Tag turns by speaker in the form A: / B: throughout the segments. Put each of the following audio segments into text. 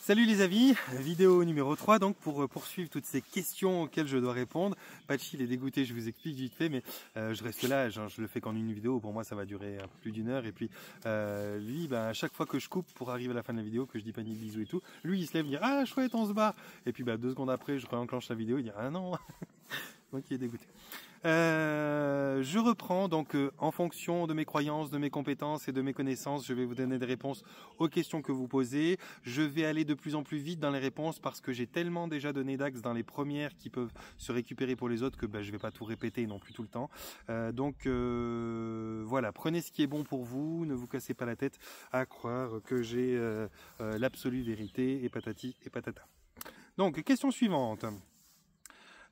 A: Salut les amis, vidéo numéro 3 donc pour poursuivre toutes ces questions auxquelles je dois répondre. Patchy il est dégoûté, je vous explique vite fait, mais je reste là, je le fais qu'en une vidéo, pour moi ça va durer un peu plus d'une heure. Et puis lui, à chaque fois que je coupe pour arriver à la fin de la vidéo, que je dis panique bisous et tout, lui il se lève, il dit ah chouette on se bat. Et puis 2 secondes après je réenclenche la vidéo, il dit ah non. Donc il est dégoûté. Je reprends donc en fonction de mes croyances, de mes compétences et de mes connaissances, je vais vous donner des réponses aux questions que vous posez. Je vais aller de plus en plus vite dans les réponses parce que j'ai tellement déjà donné d'axes dans les premières qui peuvent se récupérer pour les autres que je vais pas tout répéter non plus tout le temps. Voilà, prenez ce qui est bon pour vous, ne vous cassez pas la tête à croire que j'ai l'absolue vérité et patati et patata. Donc question suivante.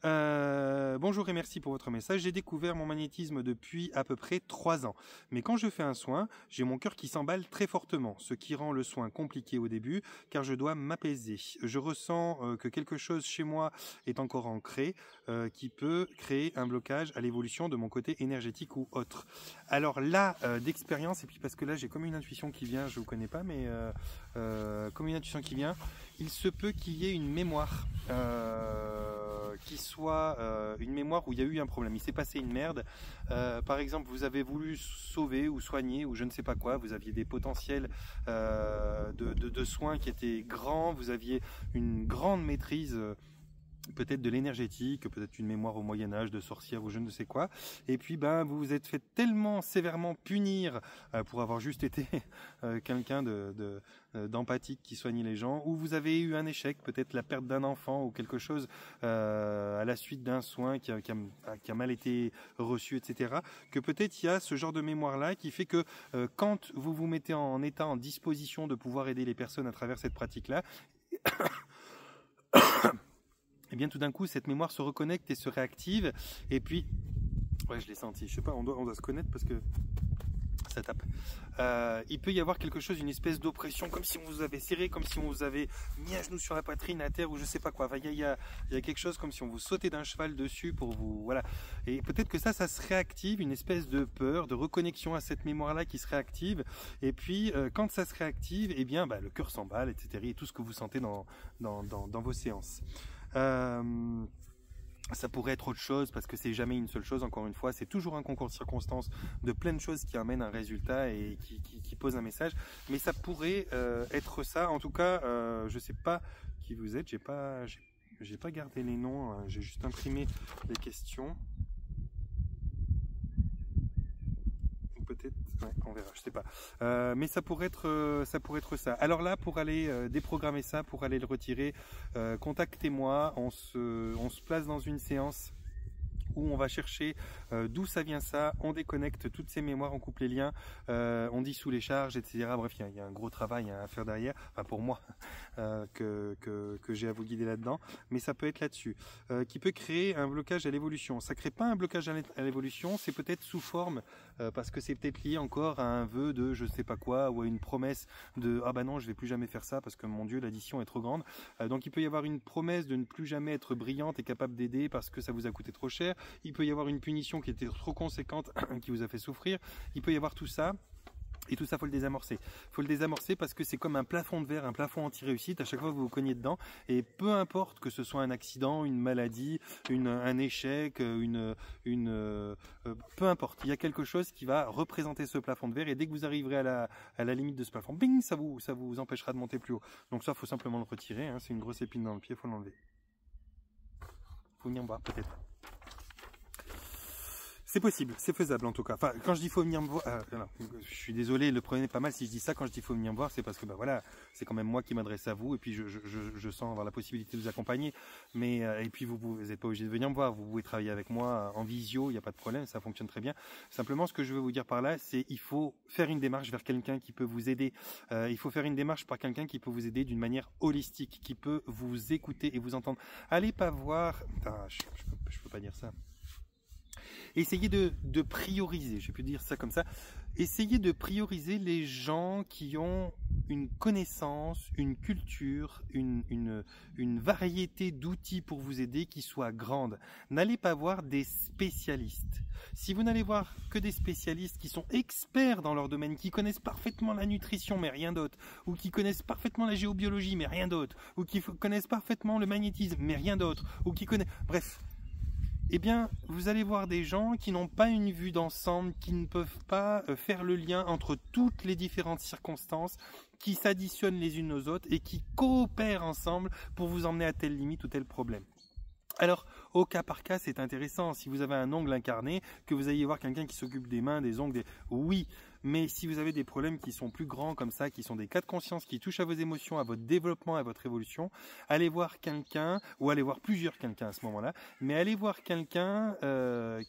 A: Bonjour et merci pour votre message. J'ai découvert mon magnétisme depuis à peu près 3 ans. Mais quand je fais un soin, j'ai mon cœur qui s'emballe très fortement, ce qui rend le soin compliqué au début, car je dois m'apaiser. Je ressens que quelque chose chez moi est encore ancré, qui peut créer un blocage à l'évolution de mon côté énergétique ou autre. Alors là, d'expérience, et puis parce que là j'ai comme une intuition qui vient, je vous connais pas, mais comme une intuition qui vient, il se peut qu'il y ait une mémoire qui soit une mémoire où il y a eu un problème, il s'est passé une merde, par exemple vous avez voulu sauver ou soigner ou je ne sais pas quoi, vous aviez des potentiels de soins qui étaient grands, vous aviez une grande maîtrise peut-être de l'énergétique, peut-être une mémoire au Moyen-Âge de sorcière ou je ne sais quoi, et puis vous vous êtes fait tellement sévèrement punir pour avoir juste été quelqu'un d'empathique qui soignait les gens, ou vous avez eu un échec, peut-être la perte d'un enfant ou quelque chose à la suite d'un soin qui a mal été reçu, etc., que peut-être il y a ce genre de mémoire-là qui fait que quand vous vous mettez en état, en disposition de pouvoir aider les personnes à travers cette pratique-là, et bien tout d'un coup cette mémoire se reconnecte et se réactive, et puis ouais je l'ai senti, je sais pas, on doit se connaître parce que ça tape. Il peut y avoir quelque chose, une espèce d'oppression, comme si on vous avait serré, comme si on vous avait mis à genoux sur la poitrine, à terre ou je sais pas quoi. Enfin, il y a quelque chose comme si on vous sautait d'un cheval dessus pour vous, voilà. Et peut-être que ça se réactive, une espèce de peur, de reconnexion à cette mémoire-là qui se réactive. Et puis quand ça se réactive, et bien le cœur s'emballe, etc. Et tout ce que vous sentez dans vos séances. Ça pourrait être autre chose parce que c'est jamais une seule chose, encore une fois, c'est toujours un concours de circonstances de plein de choses qui amènent un résultat et qui posent un message, mais ça pourrait être ça. En tout cas, je sais pas qui vous êtes, j'ai pas gardé les noms, j'ai juste imprimé les questions. Peut-être, ouais, on verra, je sais pas. Mais ça pourrait être ça. Alors là, pour aller déprogrammer ça, pour aller le retirer, contactez-moi. On se place dans une séance où on va chercher d'où ça vient ça, on déconnecte toutes ces mémoires, on coupe les liens, on dissout les charges, etc. Bref, il y a un gros travail à faire derrière, enfin pour moi, que j'ai à vous guider là-dedans, mais ça peut être là-dessus, qui peut créer un blocage à l'évolution. Ça crée pas un blocage à l'évolution, c'est peut-être sous forme, parce que c'est peut-être lié encore à un vœu de je sais pas quoi, ou à une promesse de ah bah non je vais plus jamais faire ça parce que mon Dieu l'addition est trop grande, donc il peut y avoir une promesse de ne plus jamais être brillante et capable d'aider parce que ça vous a coûté trop cher. Il peut y avoir une punition qui était trop conséquente qui vous a fait souffrir. Il peut y avoir tout ça. Et tout ça, faut le désamorcer. Faut le désamorcer parce que c'est comme un plafond de verre, un plafond anti-réussite. À chaque fois que vous vous cognez dedans, et peu importe que ce soit un accident, une maladie, un échec, peu importe. Il y a quelque chose qui va représenter ce plafond de verre. Et dès que vous arriverez à la limite de ce plafond, bing, ça vous empêchera de monter plus haut. Donc ça, faut simplement le retirer. Hein. C'est une grosse épine dans le pied, faut l'enlever. Faut venir me voir peut-être. C'est possible, c'est faisable en tout cas. Enfin, quand je dis faut venir me voir, je suis désolé, le prenez pas mal si je dis ça. Quand je dis faut venir me voir, c'est parce que voilà, c'est quand même moi qui m'adresse à vous et puis je sens avoir la possibilité de vous accompagner. Mais et puis vous n'êtes pas obligé de venir me voir, vous pouvez travailler avec moi en visio, il n'y a pas de problème, ça fonctionne très bien. Simplement, ce que je veux vous dire par là, c'est il faut faire une démarche vers quelqu'un qui peut vous aider. Il faut faire une démarche par quelqu'un qui peut vous aider d'une manière holistique, qui peut vous écouter et vous entendre. Allez pas voir, je peux pas dire ça. Essayez de prioriser, je peux dire ça comme ça, essayez de prioriser les gens qui ont une connaissance, une culture, une variété d'outils pour vous aider qui soit grande. N'allez pas voir des spécialistes. Si vous n'allez voir que des spécialistes qui sont experts dans leur domaine, qui connaissent parfaitement la nutrition mais rien d'autre, ou qui connaissent parfaitement la géobiologie mais rien d'autre, ou qui connaissent parfaitement le magnétisme mais rien d'autre, ou qui connaissent... Bref, eh bien, vous allez voir des gens qui n'ont pas une vue d'ensemble, qui ne peuvent pas faire le lien entre toutes les différentes circonstances, qui s'additionnent les unes aux autres et qui coopèrent ensemble pour vous emmener à telle limite ou tel problème. Alors, au cas par cas, c'est intéressant. Si vous avez un ongle incarné, que vous ayez voir quelqu'un qui s'occupe des mains, des ongles, oui. Mais si vous avez des problèmes qui sont plus grands comme ça, qui sont des cas de conscience, qui touchent à vos émotions, à votre développement, à votre évolution, allez voir quelqu'un, ou allez voir plusieurs quelqu'un à ce moment-là, mais allez voir quelqu'un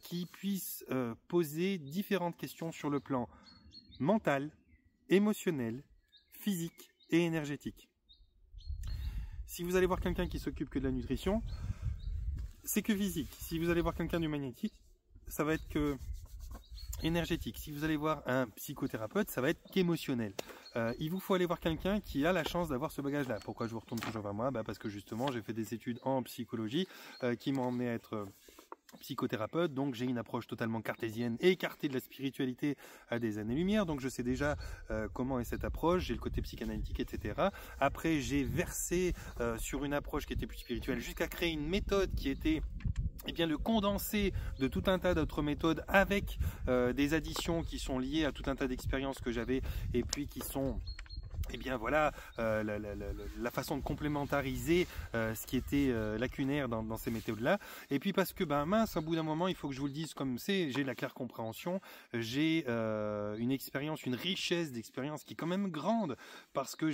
A: qui puisse poser différentes questions sur le plan mental, émotionnel, physique et énergétique. Si vous allez voir quelqu'un qui s'occupe que de la nutrition, c'est que physique. Si vous allez voir quelqu'un du magnétique, ça va être que énergétique. Si vous allez voir un psychothérapeute, ça va être qu'émotionnel. Il vous faut aller voir quelqu'un qui a la chance d'avoir ce bagage-là. Pourquoi je vous retourne toujours vers moi? Parce que justement, j'ai fait des études en psychologie qui m'ont emmené à être psychothérapeute, donc j'ai une approche totalement cartésienne, écartée de la spiritualité à des années-lumière, donc je sais déjà comment est cette approche, j'ai le côté psychanalytique, etc. Après, j'ai versé sur une approche qui était plus spirituelle, jusqu'à créer une méthode qui était le condensé de tout un tas d'autres méthodes avec des additions qui sont liées à tout un tas d'expériences que j'avais et puis qui sont la façon de complémentariser ce qui était lacunaire dans ces méthodes-là. Et puis parce que, mince, au bout d'un moment, il faut que je vous le dise comme c'est, j'ai la claire compréhension, j'ai une expérience, une richesse d'expérience qui est quand même grande, parce que,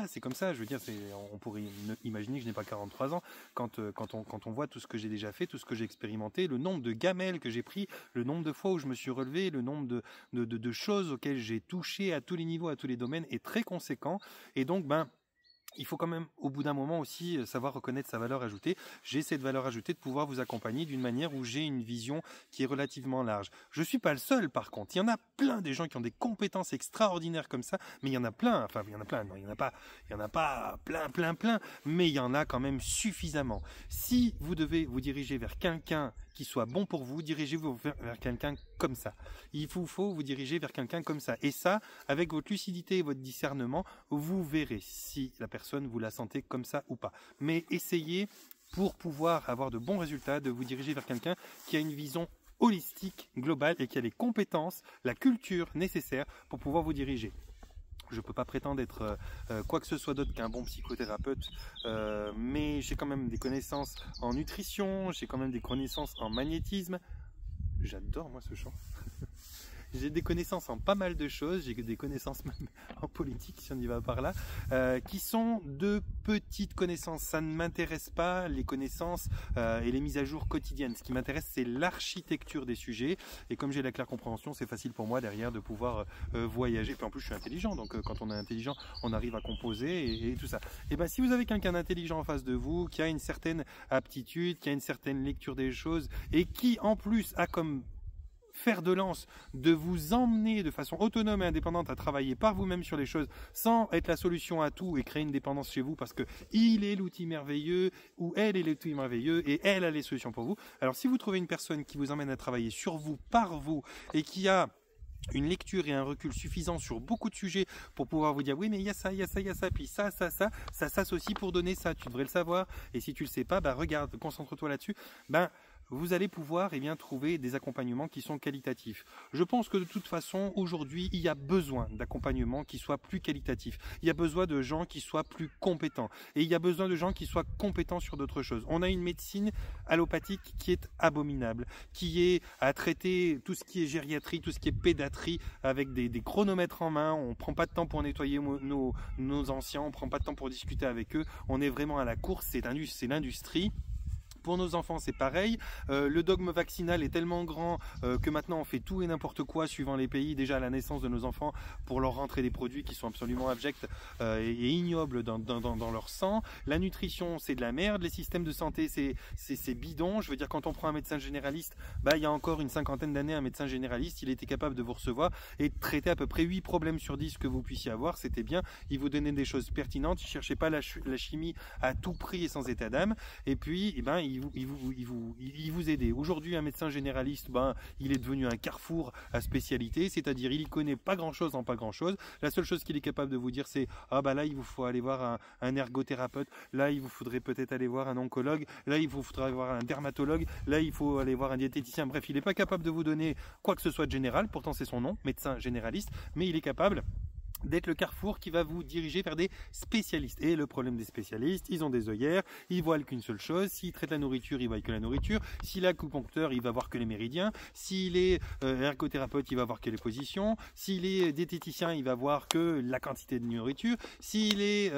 A: c'est comme ça, je veux dire, on pourrait imaginer que je n'ai pas 43 ans, quand on voit tout ce que j'ai déjà fait, tout ce que j'ai expérimenté, le nombre de gamelles que j'ai pris, le nombre de fois où je me suis relevé, le nombre de choses auxquelles j'ai touché à tous les niveaux, à tous les domaines, est très conséquent. Et donc, il faut quand même, au bout d'un moment aussi, savoir reconnaître sa valeur ajoutée. J'ai cette valeur ajoutée de pouvoir vous accompagner d'une manière où j'ai une vision qui est relativement large. Je ne suis pas le seul, par contre. Il y en a plein des gens qui ont des compétences extraordinaires comme ça, mais il y en a plein. Enfin, il y en a plein. Non, il y en a pas plein, mais il y en a quand même suffisamment. Si vous devez vous diriger vers quelqu'un qui soit bon pour vous, dirigez-vous vers quelqu'un comme ça. Il faut vous diriger vers quelqu'un comme ça. Et ça, avec votre lucidité et votre discernement, vous verrez si la personne vous la sentez comme ça ou pas. Mais essayez, pour pouvoir avoir de bons résultats, de vous diriger vers quelqu'un qui a une vision holistique, globale, et qui a les compétences, la culture nécessaire pour pouvoir vous diriger. Je ne peux pas prétendre être quoi que ce soit d'autre qu'un bon psychothérapeute, mais j'ai quand même des connaissances en nutrition, j'ai quand même des connaissances en magnétisme. J'adore moi ce chant. J'ai des connaissances en pas mal de choses, j'ai des connaissances même en politique, si on y va par là, qui sont de petites connaissances. Ça ne m'intéresse pas les connaissances et les mises à jour quotidiennes. Ce qui m'intéresse, c'est l'architecture des sujets. Et comme j'ai la claire compréhension, c'est facile pour moi derrière de pouvoir voyager. Puis en plus, je suis intelligent, donc quand on est intelligent, on arrive à composer et tout ça. Et si vous avez quelqu'un d'intelligent en face de vous, qui a une certaine aptitude, qui a une certaine lecture des choses, et qui en plus a comme fer de lance de vous emmener de façon autonome et indépendante à travailler par vous-même sur les choses sans être la solution à tout et créer une dépendance chez vous parce que il est l'outil merveilleux ou elle est l'outil merveilleux et elle a les solutions pour vous. Alors si vous trouvez une personne qui vous emmène à travailler sur vous, par vous et qui a une lecture et un recul suffisant sur beaucoup de sujets pour pouvoir vous dire oui mais il y a ça, puis ça s'associe pour donner ça, tu devrais le savoir et si tu le sais pas, regarde, concentre-toi là-dessus, vous allez pouvoir trouver des accompagnements qui sont qualitatifs. Je pense que de toute façon, aujourd'hui, il y a besoin d'accompagnements qui soient plus qualitatifs. Il y a besoin de gens qui soient plus compétents. Et il y a besoin de gens qui soient compétents sur d'autres choses. On a une médecine allopathique qui est abominable, qui est à traiter tout ce qui est gériatrie, tout ce qui est pédiatrie, avec des chronomètres en main. On ne prend pas de temps pour nettoyer nos anciens, on ne prend pas de temps pour discuter avec eux. On est vraiment à la course, c'est l'industrie. Pour nos enfants, c'est pareil. Le dogme vaccinal est tellement grand que maintenant on fait tout et n'importe quoi suivant les pays, déjà à la naissance de nos enfants, pour leur rentrer des produits qui sont absolument abjects et ignobles dans leur sang. La nutrition, c'est de la merde. Les systèmes de santé, c'est bidon. Je veux dire, quand on prend un médecin généraliste, il y a encore une cinquantaine d'années, un médecin généraliste, il était capable de vous recevoir et de traiter à peu près 8 problèmes sur 10 que vous puissiez avoir. C'était bien. Il vous donnait des choses pertinentes. Il ne cherchait pas la chimie à tout prix et sans état d'âme. Et puis, il vous aidait. Aujourd'hui, un médecin généraliste, il est devenu un carrefour à spécialité, c'est-à-dire il y connaît pas grand-chose en pas grand-chose. La seule chose qu'il est capable de vous dire, c'est là, il vous faut aller voir un ergothérapeute. Là, il vous faudrait peut-être aller voir un oncologue. Là, il vous faudrait aller voir un dermatologue. Là, il faut aller voir un diététicien. Bref, il n'est pas capable de vous donner quoi que ce soit de général. Pourtant, c'est son nom, médecin généraliste. Mais il est capable d'être le carrefour qui va vous diriger vers des spécialistes. Et le problème des spécialistes, ils ont des œillères, ils voient qu'une seule chose. S'ils traitent la nourriture, ils voient que la nourriture. S'il est acupuncteur, il va voir que les méridiens. S'il est ergothérapeute, il va voir que les positions. S'il est diététicien, il va voir que la quantité de nourriture. S'il est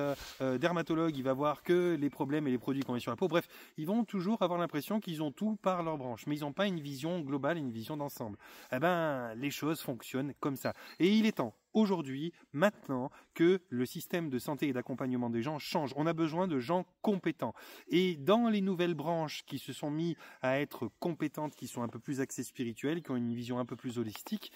A: dermatologue, il va voir que les problèmes et les produits qu'on met sur la peau. Bref, ils vont toujours avoir l'impression qu'ils ont tout par leur branche, mais ils n'ont pas une vision globale, une vision d'ensemble. Les choses fonctionnent comme ça. Et il est temps, aujourd'hui, maintenant, que le système de santé et d'accompagnement des gens change. On a besoin de gens compétents. Et dans les nouvelles branches qui se sont mis à être compétentes, qui sont un peu plus axées spirituelles, qui ont une vision un peu plus holistique,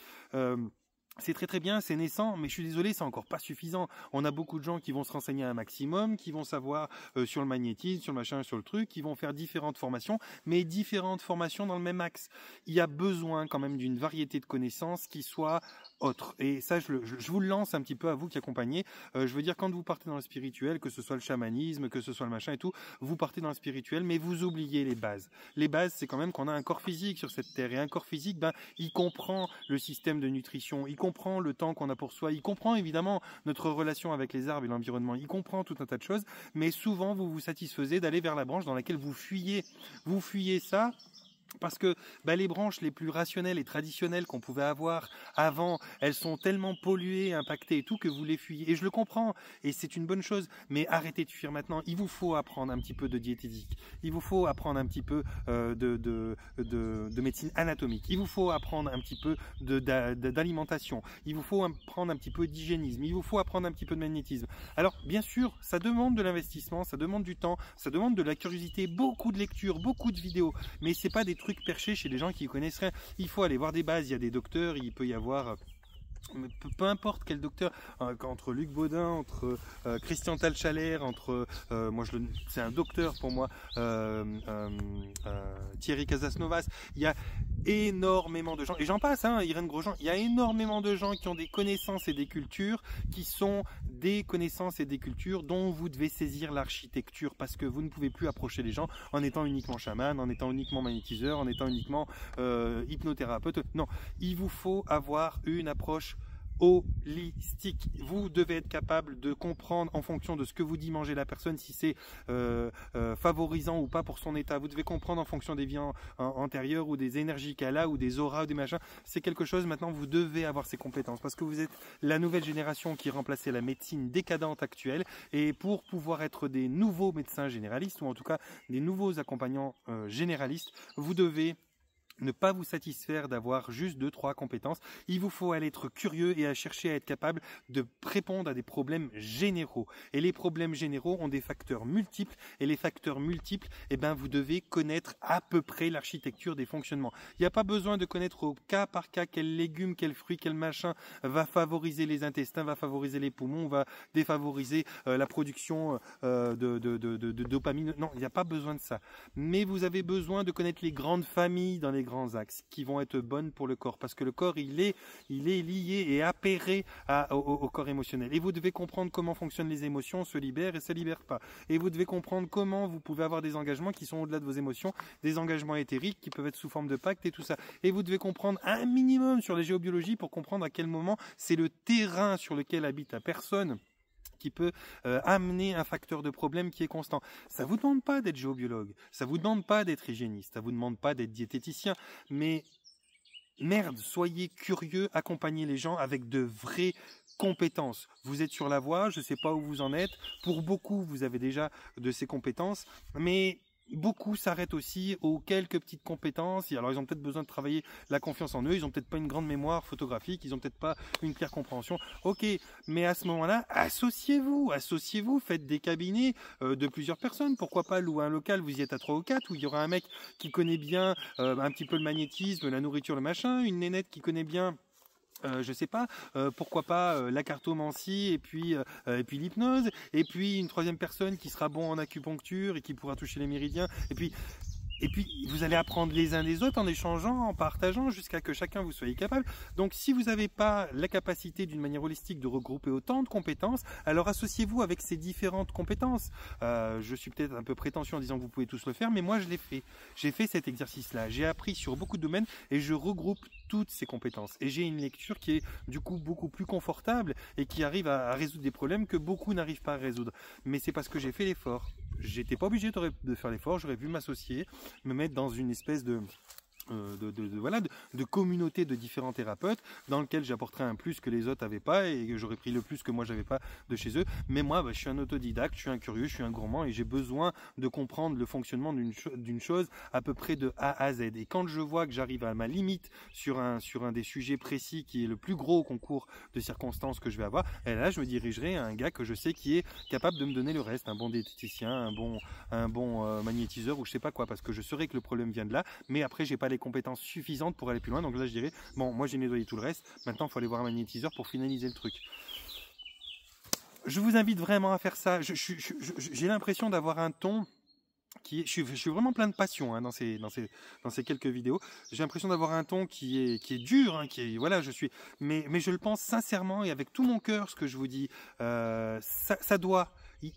A: c'est très très bien, c'est naissant, mais je suis désolé, c'est encore pas suffisant. On a beaucoup de gens qui vont se renseigner un maximum, qui vont savoir sur le magnétisme, sur le machin, sur le truc, qui vont faire différentes formations, mais différentes formations dans le même axe. Il y a besoin quand même d'une variété de connaissances qui soit autre. Et ça, je vous le lance un petit peu à vous qui accompagnez. Je veux dire, quand vous partez dans le spirituel, que ce soit le chamanisme, que ce soit le machin et tout, vous partez dans le spirituel, mais vous oubliez les bases. Les bases, c'est quand même qu'on a un corps physique sur cette terre. Et un corps physique, il comprend le système de nutrition, il comprend le temps qu'on a pour soi, il comprend évidemment notre relation avec les arbres et l'environnement, il comprend tout un tas de choses, mais souvent vous vous satisfaisez d'aller vers la branche dans laquelle vous fuyez. Vous fuyez ça parce que les branches les plus rationnelles et traditionnelles qu'on pouvait avoir avant, elles sont tellement polluées, impactées et tout que vous les fuyez. Et je le comprends, et c'est une bonne chose, mais arrêtez de fuir maintenant. Il vous faut apprendre un petit peu de diététique, il vous faut apprendre un petit peu de médecine anatomique, il vous faut apprendre un petit peu d'alimentation, il vous faut apprendre un petit peu d'hygiénisme, il vous faut apprendre un petit peu de magnétisme. Alors bien sûr, ça demande de l'investissement, ça demande du temps, ça demande de la curiosité, beaucoup de lectures, beaucoup de vidéos, mais c'est pas des trucs perchés chez les gens qui connaissent rien. Il faut aller voir des bases, il y a des docteurs, il peut y avoir peu importe quel docteur, entre Luc Baudin, entre Christian Talchaler, entre c'est un docteur pour moi, Thierry Casasnovas. Il y a énormément de gens, et j'en passe, Irène Grosjean, il y a énormément de gens qui ont des connaissances et des cultures qui sont des connaissances et des cultures dont vous devez saisir l'architecture, parce que vous ne pouvez plus approcher les gens en étant uniquement chaman, en étant uniquement magnétiseur, en étant uniquement hypnothérapeute. Non, il vous faut avoir une approche holistique. Vous devez être capable de comprendre en fonction de ce que vous dit manger la personne, si c'est favorisant ou pas pour son état. Vous devez comprendre en fonction des vies antérieures ou des énergies qu'elle a ou des auras ou des machins. C'est quelque chose, maintenant, vous devez avoir ces compétences parce que vous êtes la nouvelle génération qui remplaçait la médecine décadente actuelle, et pour pouvoir être des nouveaux médecins généralistes ou en tout cas des nouveaux accompagnants généralistes, vous devez ne pas vous satisfaire d'avoir juste 2-3 compétences. Il vous faut aller être curieux et à chercher à être capable de répondre à des problèmes généraux. Et les problèmes généraux ont des facteurs multiples. Et les facteurs multiples, vous devez connaître à peu près l'architecture des fonctionnements. Il n'y a pas besoin de connaître au cas par cas quel légume, quel fruit, quel machin va favoriser les intestins, va favoriser les poumons, va défavoriser la production de dopamine. Non, il n'y a pas besoin de ça. Mais vous avez besoin de connaître les grandes familles dans les grands axes qui vont être bonnes pour le corps, parce que le corps il est lié et appairé au corps émotionnel, et vous devez comprendre comment fonctionnent les émotions, se libèrent et se libèrent pas, et vous devez comprendre comment vous pouvez avoir des engagements qui sont au-delà de vos émotions, des engagements éthériques qui peuvent être sous forme de pacte et tout ça, et vous devez comprendre un minimum sur les géobiologies pour comprendre à quel moment c'est le terrain sur lequel habite la personne qui peut amener un facteur de problème qui est constant. Ça vous demande pas d'être géobiologue, ça vous demande pas d'être hygiéniste, ça vous demande pas d'être diététicien, mais merde, soyez curieux, accompagnez les gens avec de vraies compétences. Vous êtes sur la voie, je sais pas où vous en êtes, pour beaucoup vous avez déjà de ces compétences, mais beaucoup s'arrêtent aussi aux quelques petites compétences. Alors ils ont peut-être besoin de travailler la confiance en eux, ils ont peut-être pas une grande mémoire photographique, ils ont peut-être pas une claire compréhension. Ok, mais à ce moment-là, associez-vous, faites des cabinets de plusieurs personnes. Pourquoi pas louer un local, vous y êtes à 3 ou 4, où il y aura un mec qui connaît bien un petit peu le magnétisme, la nourriture, le machin, une nénette qui connaît bien je sais pas, pourquoi pas la cartomancie et puis l'hypnose, et puis une troisième personne qui sera bon en acupuncture et qui pourra toucher les méridiens, et puis, vous allez apprendre les uns des autres en échangeant, en partageant, jusqu'à que chacun vous soyez capable. Donc, si vous n'avez pas la capacité d'une manière holistique de regrouper autant de compétences, alors associez-vous avec ces différentes compétences. Je suis peut-être un peu prétentieux en disant que vous pouvez tous le faire, mais moi, je l'ai fait. J'ai fait cet exercice-là. J'ai appris sur beaucoup de domaines et je regroupe toutes ces compétences. Et j'ai une lecture qui est du coup beaucoup plus confortable et qui arrive à résoudre des problèmes que beaucoup n'arrivent pas à résoudre. Mais c'est parce que j'ai fait l'effort. J'étais pas obligé de faire l'effort, j'aurais pu m'associer, me mettre dans une espèce de communauté de différents thérapeutes dans lequel j'apporterais un plus que les autres n'avaient pas et que j'aurais pris le plus que moi j'avais pas de chez eux. Mais moi, je suis un autodidacte, je suis un curieux, je suis un gourmand et j'ai besoin de comprendre le fonctionnement d'une chose à peu près de A à Z. Et quand je vois que j'arrive à ma limite sur un des sujets précis qui est le plus gros concours de circonstances que je vais avoir, et là je me dirigerai à un gars que je sais qui est capable de me donner le reste, un bon diététicien, un bon magnétiseur ou je sais pas quoi, parce que je saurais que le problème vient de là, mais après j'ai pas les compétences suffisantes pour aller plus loin. Donc là je dirais bon, moi j'ai nettoyé tout le reste, maintenant il faut aller voir un magnétiseur pour finaliser le truc. Je vous invite vraiment à faire ça. J'ai l'impression d'avoir un ton qui est, je suis vraiment plein de passion hein, dans ces quelques vidéos. J'ai l'impression d'avoir un ton qui est dur, hein, voilà, mais je le pense sincèrement et avec tout mon cœur ce que je vous dis.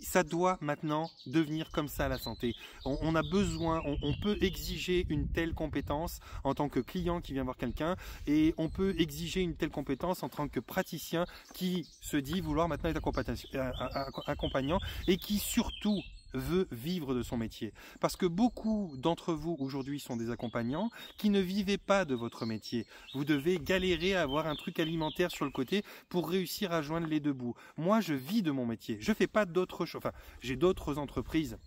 A: Ça doit maintenant devenir comme ça la santé. On a besoin, on peut exiger une telle compétence en tant que client qui vient voir quelqu'un et on peut exiger une telle compétence en tant que praticien qui se dit vouloir maintenant être accompagnant et qui surtout veut vivre de son métier. Parce que beaucoup d'entre vous aujourd'hui sont des accompagnants qui ne vivez pas de votre métier. Vous devez galérer à avoir un truc alimentaire sur le côté pour réussir à joindre les deux bouts. Moi, je vis de mon métier. Je fais pas d'autres choses. Enfin, j'ai d'autres entreprises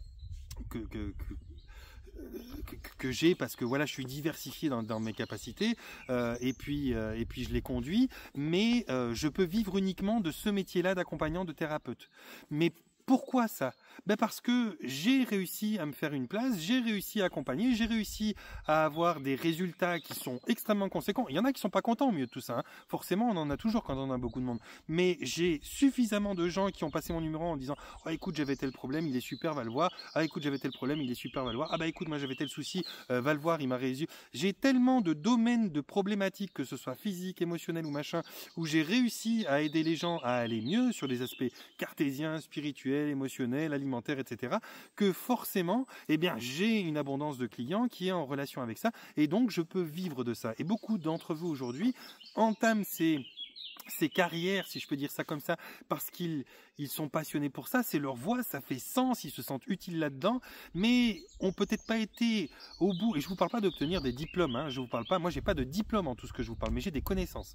A: que j'ai parce que voilà, je suis diversifié dans mes capacités et puis je les conduis. Mais je peux vivre uniquement de ce métier-là d'accompagnant, de thérapeute. Mais pourquoi ça? Parce que j'ai réussi à me faire une place, j'ai réussi à accompagner, j'ai réussi à avoir des résultats qui sont extrêmement conséquents. Il y en a qui sont pas contents au milieu de tout ça, hein. Forcément, on en a toujours quand on a beaucoup de monde. Mais j'ai suffisamment de gens qui ont passé mon numéro en disant « Oh écoute, j'avais tel problème, il est super, va le voir. Ah écoute, j'avais tel problème, il est super, va le voir. Ah bah écoute, moi j'avais tel souci, va le voir, il m'a résolu. » J'ai tellement de domaines de problématiques, que ce soit physique, émotionnel ou machin, où j'ai réussi à aider les gens à aller mieux sur des aspects cartésiens, spirituels, émotionnel, alimentaire, etc., que forcément, eh bien, j'ai une abondance de clients qui est en relation avec ça, et donc je peux vivre de ça. Et beaucoup d'entre vous aujourd'hui entament ces carrières, si je peux dire ça comme ça, parce qu'ils sont passionnés pour ça, c'est leur voie, ça fait sens, ils se sentent utiles là-dedans, mais ont peut-être pas été au bout, et je vous parle pas d'obtenir des diplômes, hein, je vous parle pas, moi j'ai pas de diplôme en tout ce que je vous parle, mais j'ai des connaissances,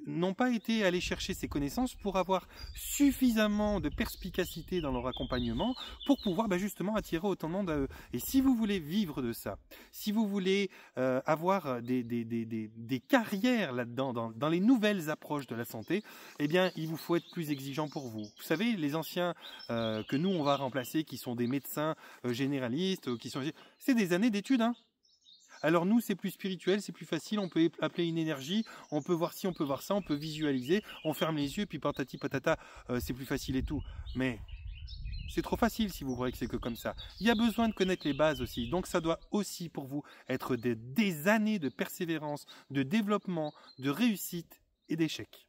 A: n'ont pas été allés chercher ces connaissances pour avoir suffisamment de perspicacité dans leur accompagnement, pour pouvoir justement attirer autant de monde à eux. Et si vous voulez vivre de ça, si vous voulez avoir des carrières là-dedans, dans les nouvelles approches de la santé, eh bien il vous faut être plus exigeant pour vous. Vous savez, les anciens que nous on va remplacer, qui sont des médecins généralistes, c'est des années d'études, hein. Alors nous c'est plus spirituel, c'est plus facile, on peut appeler une énergie, on peut voir ci, on peut voir ça, on peut visualiser, on ferme les yeux, puis patati patata, c'est plus facile et tout. Mais c'est trop facile si vous croyez que c'est que comme ça. Il y a besoin de connaître les bases aussi. Donc ça doit aussi pour vous être des années de persévérance, de développement, de réussite et d'échec.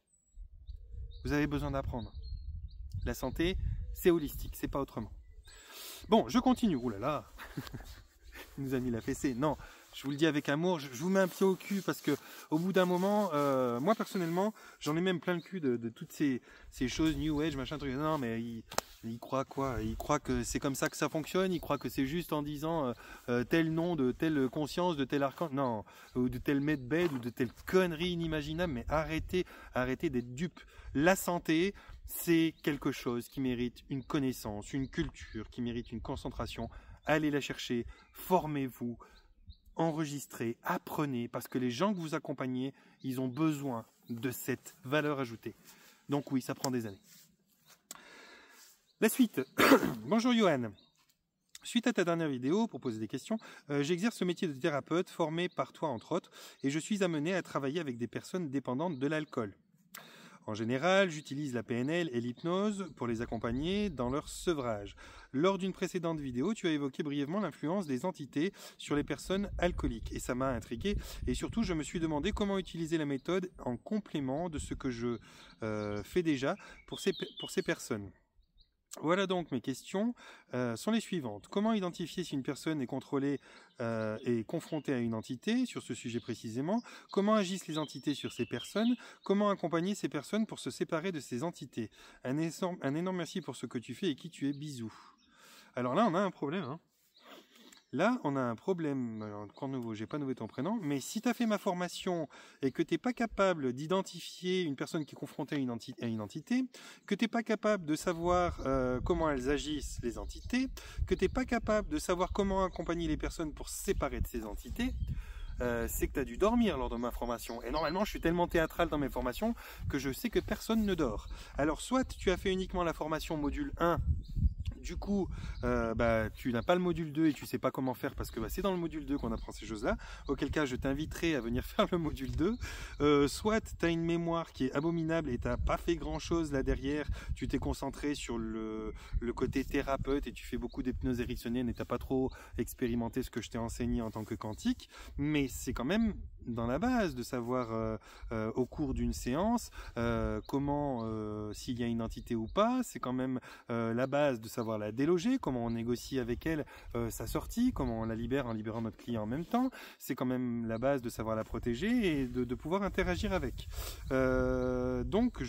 A: Vous avez besoin d'apprendre. La santé, c'est holistique, c'est pas autrement. Bon, je continue. Ouh là là, il nous a mis la fessée. Non, je vous le dis avec amour, je vous mets un pied au cul parce que au bout d'un moment, moi personnellement, j'en ai même plein le cul de toutes ces choses New Age, machin, truc. Non, mais il croit quoi? Il croit que c'est comme ça que ça fonctionne. Il croit que c'est juste en disant tel nom de telle conscience, de tel archange, non, ou de tel medbed ou de telle connerie inimaginable. Mais arrêtez d'être dupes. La santé, c'est quelque chose qui mérite une connaissance, une culture, qui mérite une concentration allez la chercher, formez-vous, enregistrez, apprenez, parce que les gens que vous accompagnez, ils ont besoin de cette valeur ajoutée. Donc oui, ça prend des années. La suite. Bonjour Johan. Suite à ta dernière vidéo, pour poser des questions, j'exerce le métier de thérapeute formé par toi entre autres, et je suis amené à travailler avec des personnes dépendantes de l'alcool. En général, j'utilise la PNL et l'hypnose pour les accompagner dans leur sevrage. Lors d'une précédente vidéo, tu as évoqué brièvement l'influence des entités sur les personnes alcooliques, et ça m'a intrigué, et surtout je me suis demandé comment utiliser la méthode en complément de ce que je fais déjà pour ces personnes. Voilà donc mes questions sont les suivantes. Comment identifier si une personne est contrôlée et confrontée à une entité, sur ce sujet précisément? Comment agissent les entités sur ces personnes? Comment accompagner ces personnes pour se séparer de ces entités? Un énorme merci pour ce que tu fais et qui tu es, bisous. Alors là on a un problème, hein. Là, on a un problème, encore nouveau, j'ai pas nouvé ton prénom, mais si tu as fait ma formation et que tu n'es pas capable d'identifier une personne qui est confrontée à une entité, que tu n'es pas capable de savoir comment elles agissent, les entités, que tu n'es pas capable de savoir comment accompagner les personnes pour se séparer de ces entités, c'est que tu as dû dormir lors de ma formation. Et normalement, je suis tellement théâtral dans mes formations que je sais que personne ne dort. Alors, soit tu as fait uniquement la formation module 1, du coup, tu n'as pas le module 2 et tu sais pas comment faire parce que c'est dans le module 2 qu'on apprend ces choses-là. Auquel cas, je t'inviterai à venir faire le module 2. Soit tu as une mémoire qui est abominable et tu n'as pas fait grand-chose là derrière. Tu t'es concentré sur le côté thérapeute et tu fais beaucoup d'hypnose ericksonienne et tu n'as pas trop expérimenté ce que je t'ai enseigné en tant que quantique. Mais c'est quand même dans la base de savoir au cours d'une séance comment, s'il y a une entité ou pas. C'est quand même la base de savoir la déloger, comment on négocie avec elle sa sortie, comment on la libère en libérant notre client en même temps. C'est quand même la base de savoir la protéger et de pouvoir interagir avec. Donc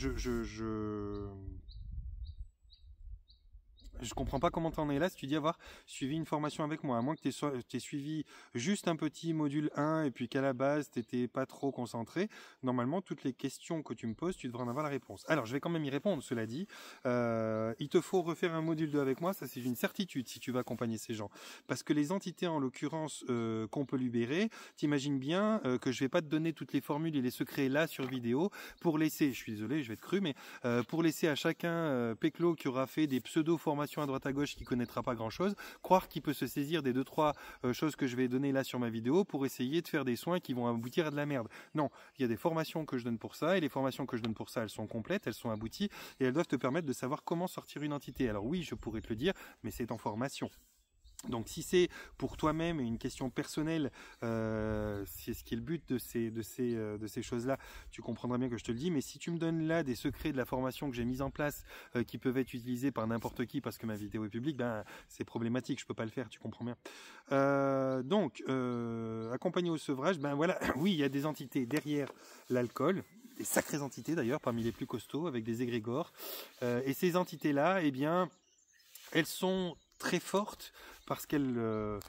A: je comprends pas comment tu en es là si tu dis avoir suivi une formation avec moi, à moins que tu aies suivi juste un petit module 1 et puis qu'à la base tu n'étais pas trop concentré. Normalement, toutes les questions que tu me poses, tu devrais en avoir la réponse. Alors, je vais quand même y répondre, cela dit. Il te faut refaire un module 2 avec moi, ça c'est une certitude si tu vas accompagner ces gens. Parce que les entités, en l'occurrence, qu'on peut libérer, t'imagines bien que je vais pas te donner toutes les formules et les secrets là sur vidéo pour laisser, je suis désolé, je vais être cru, mais pour laisser à chacun Péclo qui aura fait des pseudo-formations à droite à gauche qui connaîtra pas grand chose, croire qu'il peut se saisir des 2-3 choses que je vais donner là sur ma vidéo pour essayer de faire des soins qui vont aboutir à de la merde. Non, il y a des formations que je donne pour ça et les formations que je donne pour ça, elles sont complètes, elles sont abouties et elles doivent te permettre de savoir comment sortir une entité. Alors oui, je pourrais te le dire, mais c'est en formation. Donc si c'est pour toi-même une question personnelle, c'est ce qui est le but de ces choses-là, tu comprendras bien que je te le dis. Mais si tu me donnes là des secrets de la formation que j'ai mise en place qui peuvent être utilisés par n'importe qui parce que ma vidéo est publique, c'est problématique, je peux pas le faire, tu comprends bien. Accompagner au sevrage, voilà, oui, il y a des entités derrière l'alcool, des sacrées entités d'ailleurs, parmi les plus costauds, avec des égrégores. Et ces entités-là, eh bien, elles sont très fortes parce qu'elles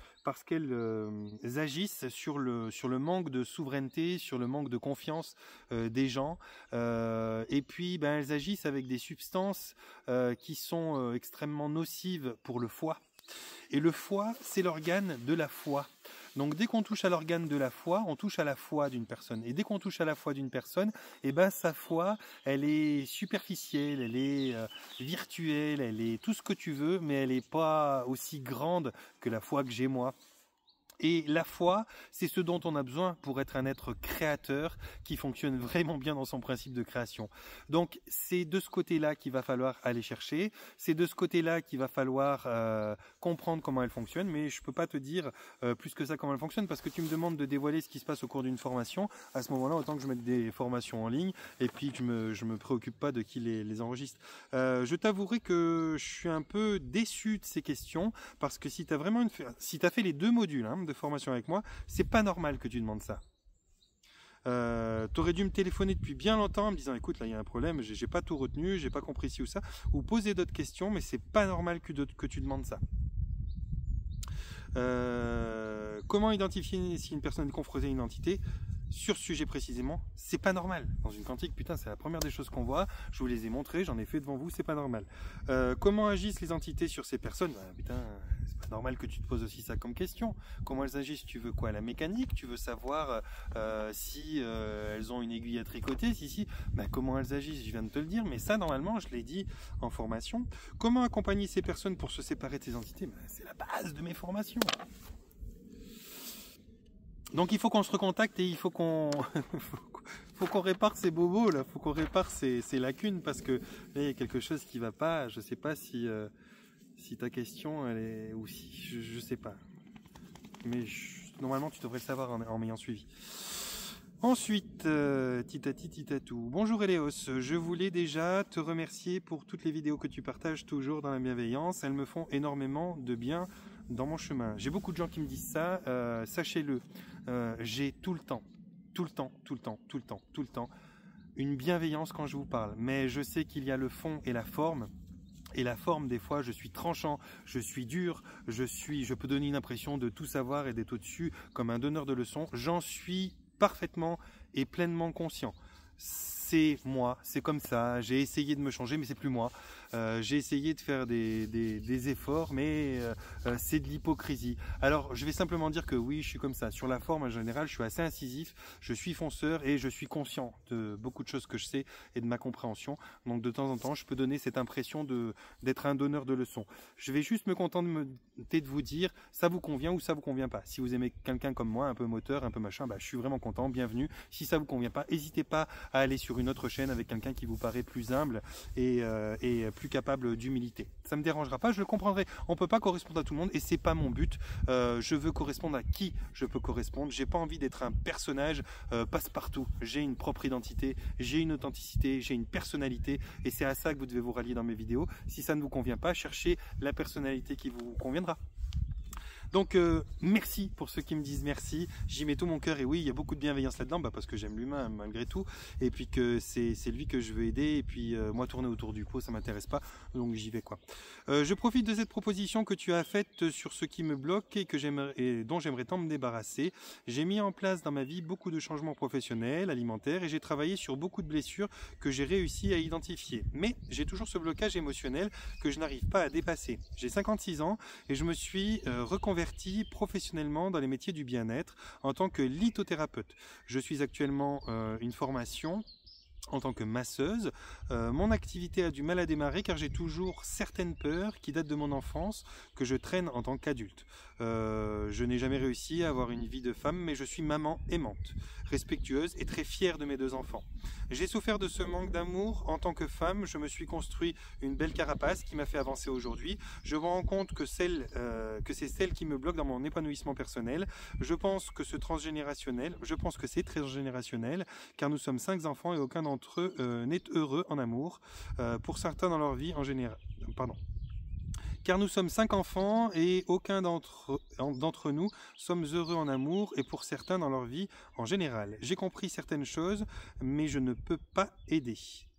A: agissent sur le manque de souveraineté, sur le manque de confiance des gens. Et puis, elles agissent avec des substances qui sont extrêmement nocives pour le foie. Et le foie, c'est l'organe de la foi. Donc dès qu'on touche à l'organe de la foi, on touche à la foi d'une personne. Et dès qu'on touche à la foi d'une personne, sa foi, elle est superficielle, elle est virtuelle, elle est tout ce que tu veux, mais elle n'est pas aussi grande que la foi que j'ai moi. Et la foi, c'est ce dont on a besoin pour être un être créateur qui fonctionne vraiment bien dans son principe de création. Donc c'est de ce côté-là qu'il va falloir aller chercher, c'est de ce côté-là qu'il va falloir comprendre comment elle fonctionne, mais je peux pas te dire plus que ça comment elle fonctionne parce que tu me demandes de dévoiler ce qui se passe au cours d'une formation. À ce moment-là, autant que je mette des formations en ligne et puis que je me préoccupe pas de qui les enregistre. Je t'avouerai que je suis un peu déçu de ces questions parce que si tu as fait les 2 modules de formation avec moi, c'est pas normal que tu demandes ça. T'aurais dû me téléphoner depuis bien longtemps en me disant écoute là il y a un problème, j'ai pas tout retenu, j'ai pas compris ci ou ça, ou poser d'autres questions, mais c'est pas normal que tu demandes ça. Comment identifier si une personne est confrontée à une entité? Sur ce sujet précisément, c'est pas normal. Dans une quantique, putain, c'est la première des choses qu'on voit. Je vous les ai montrées, j'en ai fait devant vous, c'est pas normal. Comment agissent les entités sur ces personnes? Putain, Normal que tu te poses aussi ça comme question. Comment elles agissent? Tu veux quoi? La mécanique? Tu veux savoir si elles ont une aiguille à tricoter? Si. Ben, comment elles agissent? Je viens de te le dire, mais ça, normalement, je l'ai dit en formation. Comment accompagner ces personnes pour se séparer de ces entités? Ben, c'est la base de mes formations. Donc il faut qu'on se recontacte et il faut qu'on faut qu'on répare ces bobos là, faut qu'on répare ces lacunes parce que là il y a quelque chose qui va pas. Je sais pas si ta question elle est ou si je sais pas. Mais normalement tu devrais le savoir en m'ayant suivi. Ensuite, titatou. Bonjour Eleos, je voulais déjà te remercier pour toutes les vidéos que tu partages toujours dans la bienveillance. Elles me font énormément de bien dans mon chemin. J'ai beaucoup de gens qui me disent ça, sachez-le, j'ai tout le temps, une bienveillance quand je vous parle. Mais je sais qu'il y a le fond et la forme. Et la forme, des fois, je suis tranchant, je suis dur, je peux donner une impression de tout savoir et d'être au-dessus comme un donneur de leçons. J'en suis parfaitement et pleinement conscient. C'est moi, c'est comme ça, j'ai essayé de me changer mais c'est plus moi. J'ai essayé de faire des efforts mais c'est de l'hypocrisie. Alors je vais simplement dire que oui, je suis comme ça. Sur la forme en général, je suis assez incisif, je suis fonceur et je suis conscient de beaucoup de choses que je sais et de ma compréhension. Donc de temps en temps, je peux donner cette impression d'être un donneur de leçons. Je vais juste me contenter de vous dire ça vous convient ou ça vous convient pas. Si vous aimez quelqu'un comme moi, un peu moteur, un peu machin, bah, je suis vraiment content, bienvenue. Si ça vous convient pas, n'hésitez pas à aller sur une autre chaîne avec quelqu'un qui vous paraît plus humble et plus capable d'humilité. Ça me dérangera pas, je le comprendrai. On peut pas correspondre à tout le monde et c'est pas mon but. Je veux correspondre à qui je peux correspondre. J'ai pas envie d'être un personnage passe-partout. J'ai une propre identité, j'ai une authenticité, j'ai une personnalité et c'est à ça que vous devez vous rallier dans mes vidéos. Si ça ne vous convient pas, cherchez la personnalité qui vous conviendra. Donc merci pour ceux qui me disent merci, j'y mets tout mon cœur et oui il y a beaucoup de bienveillance là-dedans parce que j'aime l'humain malgré tout et puis que c'est lui que je veux aider et puis moi tourner autour du pot ça m'intéresse pas donc j'y vais quoi. Je profite de cette proposition que tu as faite sur ce qui me bloque et dont j'aimerais tant me débarrasser. J'ai mis en place dans ma vie beaucoup de changements professionnels, alimentaires et j'ai travaillé sur beaucoup de blessures que j'ai réussi à identifier. Mais j'ai toujours ce blocage émotionnel que je n'arrive pas à dépasser. J'ai 56 ans et je me suis reconverti professionnellement dans les métiers du bien-être en tant que lithothérapeute. Je suis actuellement une formation en tant que masseuse. Mon activité a du mal à démarrer car j'ai toujours certaines peurs qui datent de mon enfance que je traîne en tant qu'adulte. Je n'ai jamais réussi à avoir une vie de femme mais je suis maman aimante, respectueuse et très fière de mes 2 enfants. J'ai souffert de ce manque d'amour en tant que femme, je me suis construit une belle carapace qui m'a fait avancer aujourd'hui. Je me rends compte que c'est celle qui me bloque dans mon épanouissement personnel. Je pense que c'est transgénérationnel car nous sommes 5 enfants et aucun d'entre eux n'est heureux en amour. Pour certains dans leur vie en général. Car nous sommes 5 enfants et aucun d'entre nous sommes heureux en amour et pour certains dans leur vie en général. J'ai compris certaines choses, mais je ne peux pas aider.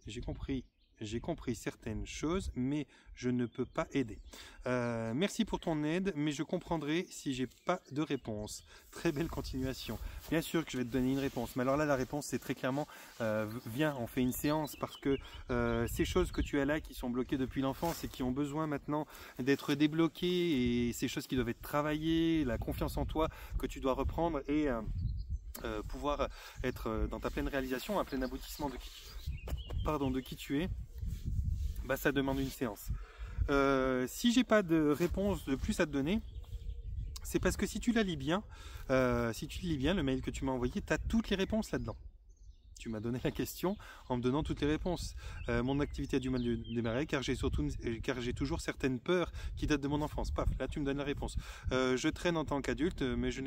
A: J'ai compris certaines choses, mais je ne peux pas aider. Merci pour ton aide, mais je comprendrai si j'ai pas de réponse. Très belle continuation. Bien sûr que je vais te donner une réponse, mais alors là, la réponse, c'est très clairement, viens, on fait une séance, parce que ces choses que tu as là, qui sont bloquées depuis l'enfance et qui ont besoin maintenant d'être débloquées, et ces choses qui doivent être travaillées, la confiance en toi que tu dois reprendre, et pouvoir être dans ta pleine réalisation, un plein aboutissement de qui tu es, bah, ça demande une séance. Si j'ai pas de réponse de plus à te donner, c'est parce que si tu la lis bien, le mail que tu m'as envoyé, tu as toutes les réponses là-dedans. Tu m'as donné la question en me donnant toutes les réponses. Mon activité a du mal de démarrer car j'ai toujours certaines peurs qui datent de mon enfance. Paf, là tu me donnes la réponse. Je traîne en tant qu'adulte, mais je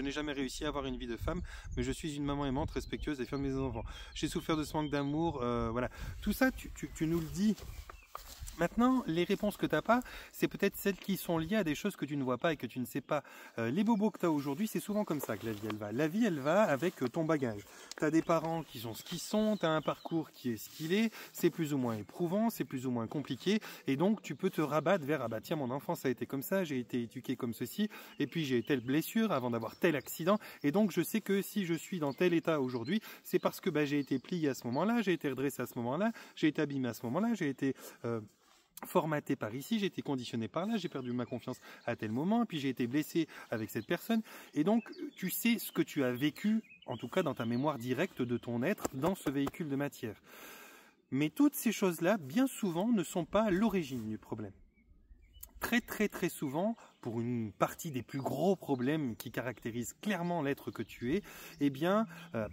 A: n'ai jamais réussi à avoir une vie de femme, mais je suis une maman aimante, respectueuse et fière de mes enfants. J'ai souffert de ce manque d'amour, voilà. Tout ça, tu nous le dis. Maintenant, les réponses que tu n'as pas, c'est peut-être celles qui sont liées à des choses que tu ne vois pas et que tu ne sais pas. Les bobos que tu as aujourd'hui, c'est souvent comme ça que la vie, elle va. La vie, elle va avec ton bagage. Tu as des parents qui sont ce qu'ils sont, tu as un parcours qui est ce qu'il est, c'est plus ou moins éprouvant, c'est plus ou moins compliqué, et donc tu peux te rabattre vers, ah bah tiens, mon enfance a été comme ça, j'ai été éduqué comme ceci, et puis j'ai eu telle blessure avant d'avoir tel accident, et donc je sais que si je suis dans tel état aujourd'hui, c'est parce que bah, j'ai été plié à ce moment-là, j'ai été redressé à ce moment-là, j'ai été abîmé à ce moment-là, j'ai été formaté par ici, j'ai été conditionné par là, j'ai perdu ma confiance à tel moment, puis j'ai été blessé avec cette personne. Et donc, tu sais ce que tu as vécu, en tout cas dans ta mémoire directe de ton être, dans ce véhicule de matière. Mais toutes ces choses-là, bien souvent, ne sont pas l'origine du problème. Très souvent, pour une partie des plus gros problèmes qui caractérisent clairement l'être que tu es, eh bien,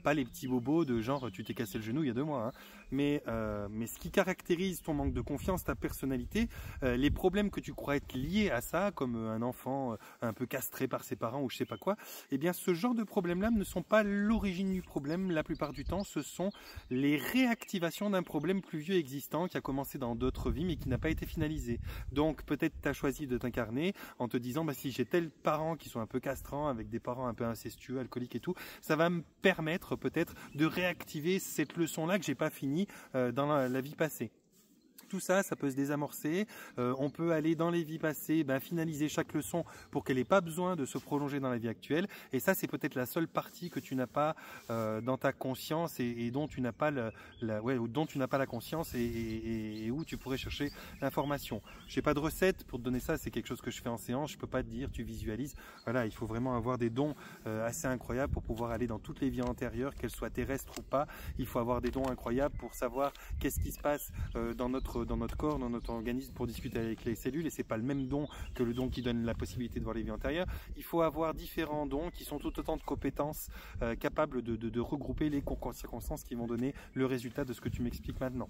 A: pas les petits bobos de genre tu t'es cassé le genou il y a 2 mois, hein, mais ce qui caractérise ton manque de confiance, ta personnalité, les problèmes que tu crois être liés à ça, comme un enfant un peu castré par ses parents ou je sais pas quoi, eh bien ce genre de problèmes-là ne sont pas l'origine du problème. La plupart du temps, ce sont les réactivations d'un problème plus vieux existant qui a commencé dans d'autres vies mais qui n'a pas été finalisé. Donc peut-être tu as choisi de t'incarner en te disant bah, si j'ai tel parents qui sont un peu castrants, avec des parents un peu incestueux, alcooliques et tout, ça va me permettre peut-être de réactiver cette leçon-là que j'ai pas finie dans la vie passée. Tout ça, ça peut se désamorcer. On peut aller dans les vies passées, finaliser chaque leçon pour qu'elle n'ait pas besoin de se prolonger dans la vie actuelle. Et ça, c'est peut-être la seule partie que tu n'as pas dans ta conscience et dont tu n'as pas dont tu n'as pas la conscience et où tu pourrais chercher l'information. Je n'ai pas de recette pour te donner ça. C'est quelque chose que je fais en séance. Je peux pas te dire. Tu visualises. Voilà, il faut vraiment avoir des dons assez incroyables pour pouvoir aller dans toutes les vies antérieures, qu'elles soient terrestres ou pas. Il faut avoir des dons incroyables pour savoir qu'est-ce qui se passe dans notre corps, dans notre organisme pour discuter avec les cellules, et c'est pas le même don que le don qui donne la possibilité de voir les vies antérieures. Il faut avoir différents dons qui sont tout autant de compétences capables de regrouper les circonstances qui vont donner le résultat de ce que tu m'expliques maintenant.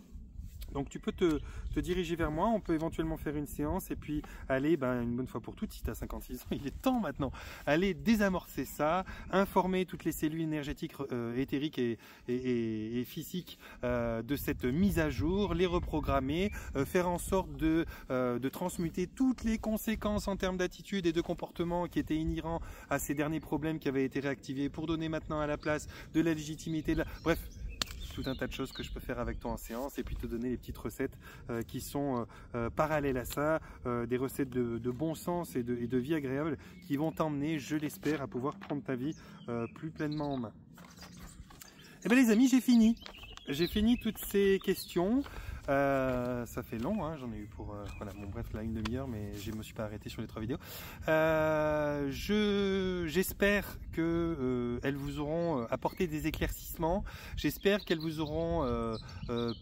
A: Donc tu peux te diriger vers moi, on peut éventuellement faire une séance et puis aller, une bonne fois pour toutes, si tu as 56 ans, il est temps maintenant, aller désamorcer ça, informer toutes les cellules énergétiques éthériques et physiques de cette mise à jour, les reprogrammer, faire en sorte de transmuter toutes les conséquences en termes d'attitude et de comportement qui étaient inhérents à ces derniers problèmes qui avaient été réactivés pour donner maintenant à la place de la légitimité, bref, tout un tas de choses que je peux faire avec toi en séance et puis te donner les petites recettes qui sont parallèles à ça, des recettes de bon sens et de vie agréable qui vont t'emmener, je l'espère, à pouvoir prendre ta vie plus pleinement en main. Eh bien les amis, j'ai fini toutes ces questions. Ça fait long, hein, j'en ai eu pour voilà, bon bref là 1/2 heure, mais je me suis pas arrêté sur les 3 vidéos. J'espère que elles vous auront apporté des éclaircissements. J'espère qu'elles vous auront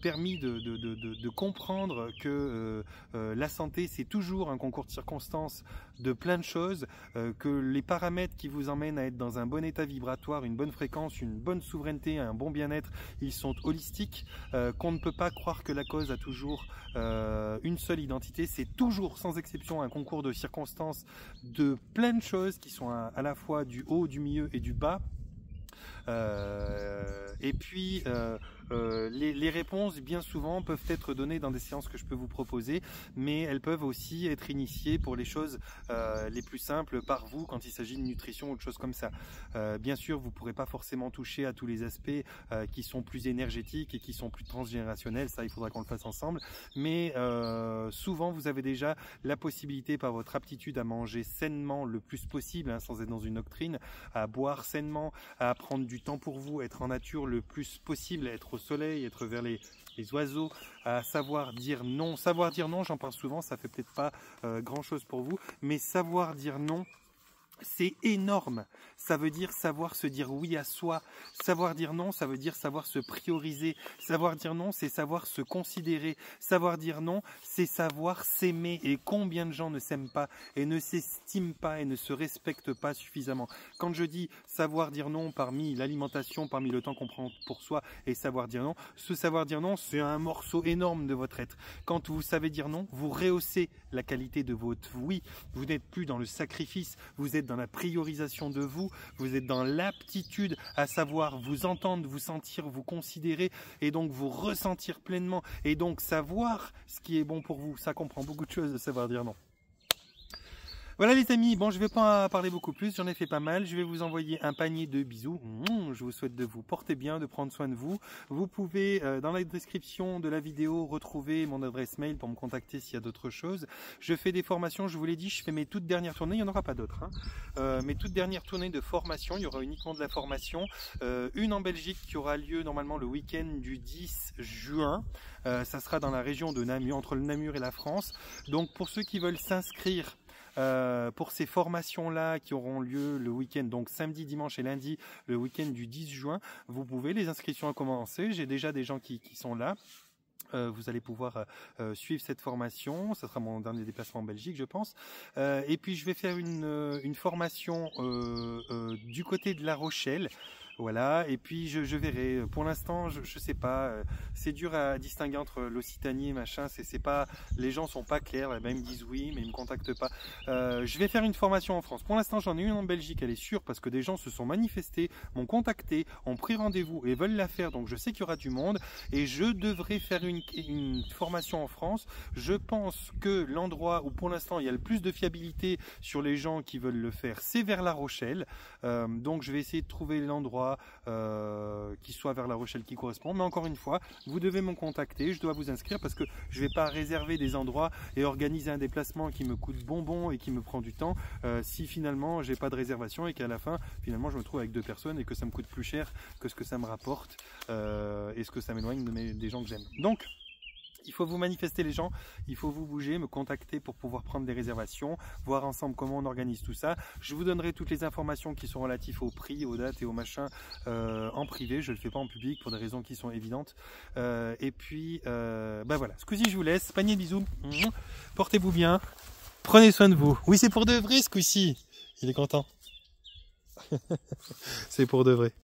A: permis de comprendre que la santé c'est toujours un concours de circonstances de plein de choses, que les paramètres qui vous emmènent à être dans un bon état vibratoire, une bonne fréquence, une bonne souveraineté, un bon bien-être, ils sont holistiques, qu'on ne peut pas croire que la cause a toujours une seule identité, c'est toujours sans exception un concours de circonstances de plein de choses qui sont à la fois du haut, du milieu et du bas. Et puis les réponses bien souvent peuvent être données dans des séances que je peux vous proposer, mais elles peuvent aussi être initiées pour les choses les plus simples par vous quand il s'agit de nutrition ou de choses comme ça. Bien sûr, vous ne pourrez pas forcément toucher à tous les aspects qui sont plus énergétiques et qui sont plus transgénérationnels, ça il faudra qu'on le fasse ensemble, mais souvent vous avez déjà la possibilité par votre aptitude à manger sainement le plus possible, hein, sans être dans une doctrine, à boire sainement, à prendre du temps pour vous, être en nature le plus possible, être au soleil, être vers les oiseaux, à savoir dire non. Savoir dire non, j'en parle souvent, ça fait peut-être pas grand chose pour vous, mais savoir dire non, c'est énorme. Ça veut dire savoir se dire oui à soi. Savoir dire non, ça veut dire savoir se prioriser. Savoir dire non, c'est savoir se considérer. Savoir dire non, c'est savoir s'aimer. Et combien de gens ne s'aiment pas et ne s'estiment pas et ne se respectent pas suffisamment. Quand je dis savoir dire non parmi l'alimentation, parmi le temps qu'on prend pour soi et savoir dire non, ce savoir dire non, c'est un morceau énorme de votre être. Quand vous savez dire non, vous rehaussez la qualité de votre oui. Vous n'êtes plus dans le sacrifice, vous êtes dans la priorisation de vous, vous êtes dans l'aptitude à savoir vous entendre, vous sentir, vous considérer et donc vous ressentir pleinement et donc savoir ce qui est bon pour vous. Ça comprend beaucoup de choses de savoir dire non. Voilà les amis, bon je vais pas en parler beaucoup plus, j'en ai fait pas mal, je vais vous envoyer un panier de bisous, je vous souhaite de vous porter bien, de prendre soin de vous. Vous pouvez dans la description de la vidéo retrouver mon adresse mail pour me contacter s'il y a d'autres choses. Je fais des formations, je vous l'ai dit, je fais mes toutes dernières tournées, il n'y en aura pas d'autres, hein. Mes toutes dernières tournées de formation, il y aura uniquement de la formation, une en Belgique qui aura lieu normalement le week-end du 10 juin. Ça sera dans la région de Namur, entre le Namur et la France. Donc pour ceux qui veulent s'inscrire pour ces formations-là qui auront lieu le week-end, donc samedi, dimanche et lundi, le week-end du 10 juin, vous pouvez, les inscriptions ont commencé, j'ai déjà des gens qui sont là. Vous allez pouvoir suivre cette formation, ça sera mon dernier déplacement en Belgique je pense, et puis je vais faire une formation du côté de La Rochelle. Voilà, et puis je verrai. Pour l'instant, je sais pas. C'est dur à distinguer entre l'Occitanie et machin. C'est pas, les gens sont pas clairs. Ben, ils me disent oui, mais ils me contactent pas. Je vais faire une formation en France. Pour l'instant, j'en ai une en Belgique. Elle est sûre parce que des gens se sont manifestés, m'ont contacté, ont pris rendez-vous et veulent la faire. Donc je sais qu'il y aura du monde et je devrais faire une formation en France. Je pense que l'endroit où pour l'instant il y a le plus de fiabilité sur les gens qui veulent le faire, c'est vers La Rochelle. Donc je vais essayer de trouver l'endroit qui soit vers La Rochelle qui correspond, mais encore une fois vous devez me contacter, je dois vous inscrire parce que je vais pas réserver des endroits et organiser un déplacement qui me coûte bonbon et qui me prend du temps si finalement j'ai pas de réservation et qu'à la fin finalement je me trouve avec 2 personnes et que ça me coûte plus cher que ce que ça me rapporte et ce que ça m'éloigne des gens que j'aime. Donc il faut vous manifester les gens, il faut vous bouger, me contacter pour pouvoir prendre des réservations, voir ensemble comment on organise tout ça. Je vous donnerai toutes les informations qui sont relatives au prix, aux dates et aux machins en privé. Je ne le fais pas en public pour des raisons qui sont évidentes. Et puis, ben voilà, ce coup-ci je vous laisse. Panier de bisous. Portez-vous bien. Prenez soin de vous. Oui, c'est pour de vrai ce coup-ci. Il est content. C'est pour de vrai.